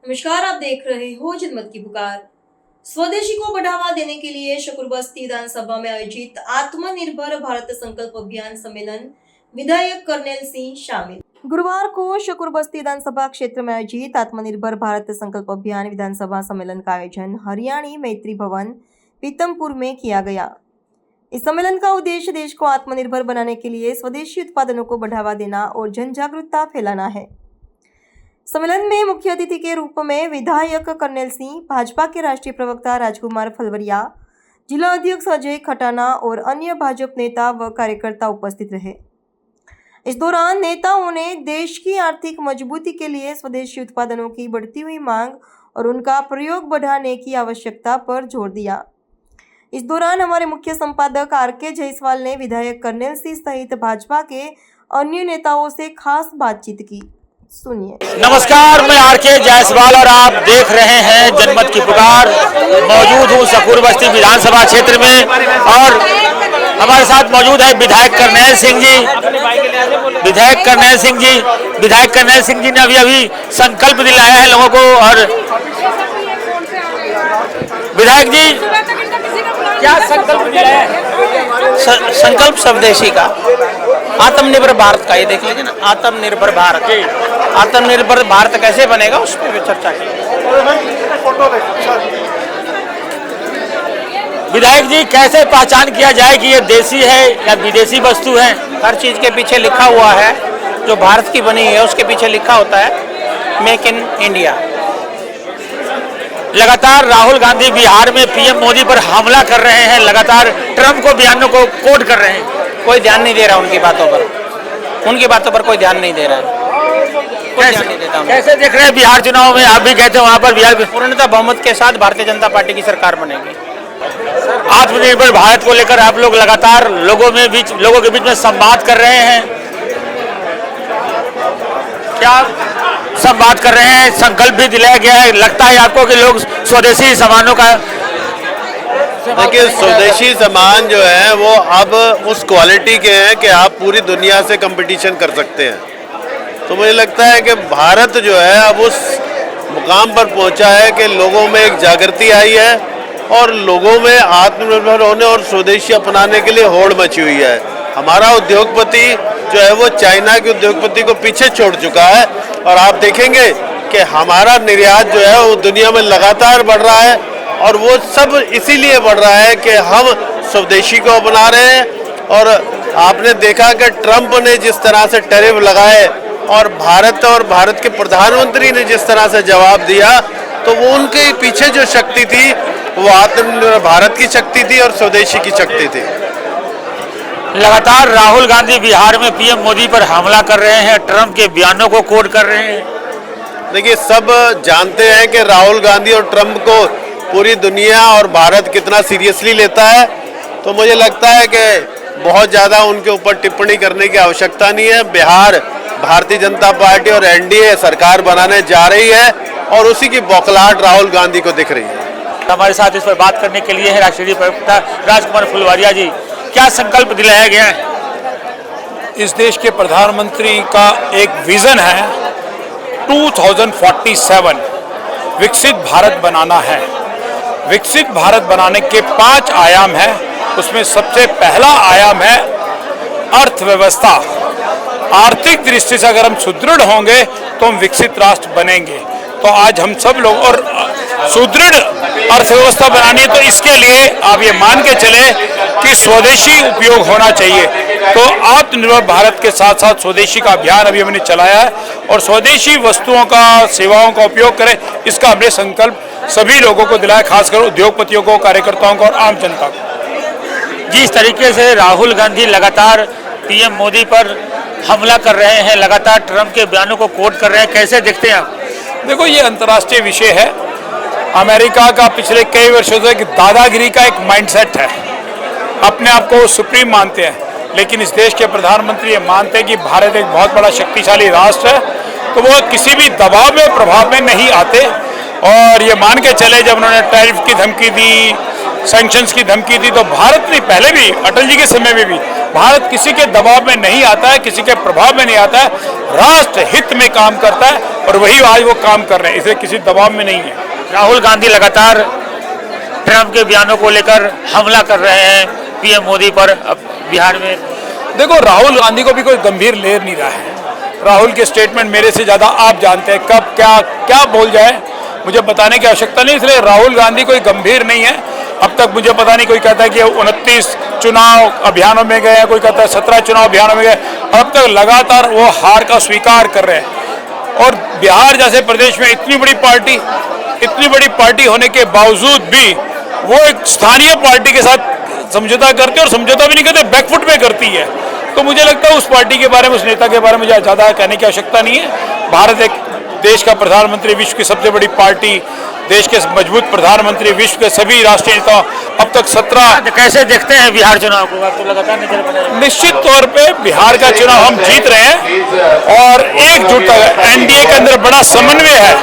नमस्कार, आप देख रहे हो जनमत की पुकार। स्वदेशी को बढ़ावा देने के लिए शकूरबस्ती विधानसभा में आयोजित आत्मनिर्भर भारत संकल्प अभियान सम्मेलन, विधायक कर्नल सिंह शामिल। गुरुवार को शकूरबस्ती विधानसभा क्षेत्र में आयोजित आत्मनिर्भर भारत संकल्प अभियान विधानसभा सम्मेलन का आयोजन हरियाणी मैत्री भवन पीतमपुर में किया गया। इस सम्मेलन का उद्देश्य देश को आत्मनिर्भर बनाने के लिए स्वदेशी उत्पादनों को बढ़ावा देना और जन जागरूकता फैलाना है। सम्मेलन में मुख्य अतिथि के रूप में विधायक कर्नल सिंह, भाजपा के राष्ट्रीय प्रवक्ता राजकुमार फलवरिया, जिला अध्यक्ष अजय खटाना और अन्य भाजपा नेता व कार्यकर्ता उपस्थित रहे। इस दौरान नेताओं ने देश की आर्थिक मजबूती के लिए स्वदेशी उत्पादनों की बढ़ती हुई मांग और उनका प्रयोग बढ़ाने की आवश्यकता पर जोर दिया। इस दौरान हमारे मुख्य संपादक आर.के. जायसवाल ने विधायक कर्नल सिंह सहित भाजपा के अन्य नेताओं से खास बातचीत की। सुनिए। नमस्कार, मैं आर.के. जायसवाल और आप देख रहे हैं जनमत की पुकार। मौजूद हूँ शकूरबस्ती विधानसभा क्षेत्र में और हमारे साथ मौजूद है विधायक कर्नल सिंह जी। विधायक कर्नल सिंह जी ने अभी संकल्प दिलाया है लोगों को। और विधायक जी, क्या संकल्प दिलाया है? संकल्प स्वदेशी का, आत्मनिर्भर भारत का। ये देख लीजिए ना, आत्मनिर्भर भारत। आत्मनिर्भर भारत कैसे बनेगा उस पर चर्चा की। विधायक जी, कैसे पहचान किया जाए कि ये देसी है या विदेशी वस्तु है? हर चीज के पीछे लिखा हुआ है, जो भारत की बनी है उसके पीछे लिखा होता है मेक इन इंडिया। लगातार राहुल गांधी बिहार में पीएम मोदी पर हमला कर रहे हैं, लगातार ट्रंप को बयानों को कोट कर रहे हैं। कोई ध्यान नहीं दे रहा उनकी बातों पर कोई ध्यान नहीं दे रहा है। कैसे देख रहे हैं बिहार चुनाव में? आप भी गए थे वहां पर। बिहार में पूर्णतः बहुमत के साथ भारतीय जनता पार्टी की सरकार बनेगी। आत्मनिर्भर भारत को लेकर आप लोग लगातार लोगों के बीच में संवाद कर रहे हैं। क्या संवाद कर रहे हैं? संकल्प भी दिलाया गया है। लगता है आपको कि लोग स्वदेशी सामानों का, देखिए, स्वदेशी सामान जो है वो अब उस क्वालिटी के हैं कि आप पूरी दुनिया से कंपटीशन कर सकते हैं। तो मुझे लगता है कि भारत जो है अब उस मुकाम पर पहुंचा है कि लोगों में एक जागृति आई है और लोगों में आत्मनिर्भर होने और स्वदेशी अपनाने के लिए होड़ मची हुई है। हमारा उद्योगपति जो है वो चाइना के उद्योगपति को पीछे छोड़ चुका है और आप देखेंगे कि हमारा निर्यात जो है वो दुनिया में लगातार बढ़ रहा है और वो सब इसीलिए बढ़ रहा है कि हम स्वदेशी को अपना रहे हैं। और आपने देखा कि ट्रंप ने जिस तरह से टैरिफ लगाए और भारत के प्रधानमंत्री ने जिस तरह से जवाब दिया, तो वो उनके पीछे जो शक्ति थी वो आत्मनिर्भर भारत की शक्ति थी और स्वदेशी की शक्ति थी। लगातार राहुल गांधी बिहार में पीएम मोदी पर हमला कर रहे हैं, ट्रंप के बयानों को कोट कर रहे हैं। देखिए, सब जानते हैं कि राहुल गांधी और ट्रंप को पूरी दुनिया और भारत कितना सीरियसली लेता है। तो मुझे लगता है कि बहुत ज़्यादा उनके ऊपर टिप्पणी करने की आवश्यकता नहीं है। बिहार भारतीय जनता पार्टी और एनडीए सरकार बनाने जा रही है और उसी की बौखलाहट राहुल गांधी को दिख रही है। हमारे साथ इस पर बात करने के लिए है राष्ट्रीय प्रवक्ता राजकुमार फलवरिया जी। क्या संकल्प दिलाया गया है? इस देश के प्रधानमंत्री का एक विजन है 2047 विकसित भारत बनाना है। विकसित भारत बनाने के 5 आयाम हैं। उसमें सबसे पहला आयाम है अर्थव्यवस्था। आर्थिक दृष्टि से अगर हम सुदृढ़ होंगे तो हम विकसित राष्ट्र बनेंगे। तो आज हम सब लोग और सुदृढ़ अर्थव्यवस्था बनानी है, तो इसके लिए आप ये मान के चले कि स्वदेशी उपयोग होना चाहिए। तो आत्मनिर्भर भारत के साथ साथ स्वदेशी का अभियान अभी हमने चलाया है और स्वदेशी वस्तुओं का, सेवाओं का उपयोग करें, इसका हमने संकल्प सभी लोगों को दिलाया, खासकर उद्योगपतियों को, कार्यकर्ताओं को और आम जनता को। जिस तरीके से राहुल गांधी लगातार पीएम मोदी पर हमला कर रहे हैं, लगातार ट्रंप के बयानों को कोट कर रहे हैं, कैसे देखते हैं आप? देखो, ये अंतर्राष्ट्रीय विषय है। अमेरिका का पिछले कई वर्षों से दादागिरी का एक माइंडसेट है। अपने आप को सुप्रीम मानते हैं, लेकिन इस देश के प्रधानमंत्री ये मानते हैं कि भारत एक बहुत बड़ा शक्तिशाली राष्ट्र है, तो वो किसी भी दबाव में, प्रभाव में नहीं आते। और ये मान के चले, जब उन्होंने टैरिफ की धमकी दी, सैंक्शंस की धमकी दी, तो भारत ने पहले भी, अटल जी के समय में भी, भारत किसी के दबाव में नहीं आता है, किसी के प्रभाव में नहीं आता है, राष्ट्र हित में काम करता है और वही आज वो काम कर रहे हैं, इसे किसी दबाव में नहीं है। राहुल गांधी लगातार ट्रंप के बयानों को लेकर हमला कर रहे हैं पीएम मोदी पर बिहार में। देखो, राहुल गांधी को भी कोई गंभीर ले नहीं रहा है। राहुल के स्टेटमेंट मेरे से ज़्यादा आप जानते हैं, कब क्या क्या बोल जाए मुझे बताने की आवश्यकता नहीं, इसलिए राहुल गांधी कोई गंभीर नहीं है। अब तक मुझे पता नहीं, कोई कहता है कि 29 चुनाव अभियानों में गए हैं, कोई कहता है 17 चुनाव अभियानों में गए, अब तक लगातार वो हार का स्वीकार कर रहे हैं। और बिहार जैसे प्रदेश में इतनी बड़ी पार्टी होने के बावजूद भी वो एक स्थानीय पार्टी के साथ समझौता करती है, और समझौता भी नहीं करते, बैकफुट में करती है। तो मुझे लगता है उस पार्टी के बारे में, उस नेता के बारे में मुझे ज़्यादा कहने की आवश्यकता नहीं है। भारत एक देश का प्रधानमंत्री, विश्व की सबसे बड़ी पार्टी, देश के मजबूत प्रधानमंत्री, विश्व के सभी राष्ट्रीय नेता, अब तक 17। कैसे देखते हैं बिहार चुनाव को? आप तो लगातार नजर बने। निश्चित तौर पे बिहार का चुनाव हम जीत रहे हैं और एकजुटता है। एनडीए के अंदर बड़ा समन्वय है,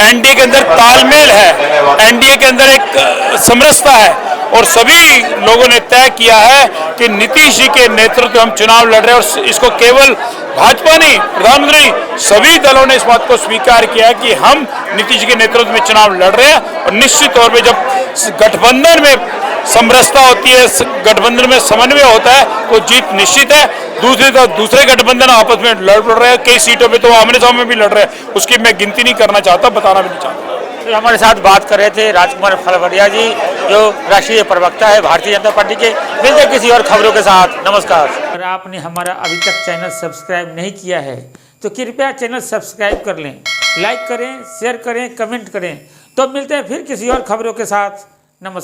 एनडीए के अंदर तालमेल है, एनडीए के अंदर एक समरसता है, और सभी लोगों ने तय किया है कि नीतीश जी के नेतृत्व में हम चुनाव लड़ रहे हैं। और इसको केवल भाजपा नहीं, प्रधानमंत्री सभी दलों ने इस बात को स्वीकार किया है कि हम नीतीश जी के नेतृत्व में चुनाव लड़ रहे हैं। और निश्चित तौर पे जब गठबंधन में समरसता होती है, गठबंधन में समन्वय होता है, तो जीत निश्चित है। दूसरे गठबंधन आपस में लड़ रहे हैं, कई सीटों पे तो आमने सामने भी लड़ रहे हैं, उसकी मैं गिनती नहीं करना चाहता, बताना भी नहीं चाहता। तो हमारे साथ बात कर रहे थे राजकुमार फलवरिया जी, जो राष्ट्रीय प्रवक्ता है भारतीय जनता पार्टी के। मिलते हैं किसी और खबरों के साथ, नमस्कार। अगर आपने हमारा अभी तक चैनल सब्सक्राइब नहीं किया है तो कृपया चैनल सब्सक्राइब कर लें, लाइक करें, शेयर करें, कमेंट करें। तो मिलते हैं फिर किसी और खबरों के साथ, नमस्कार।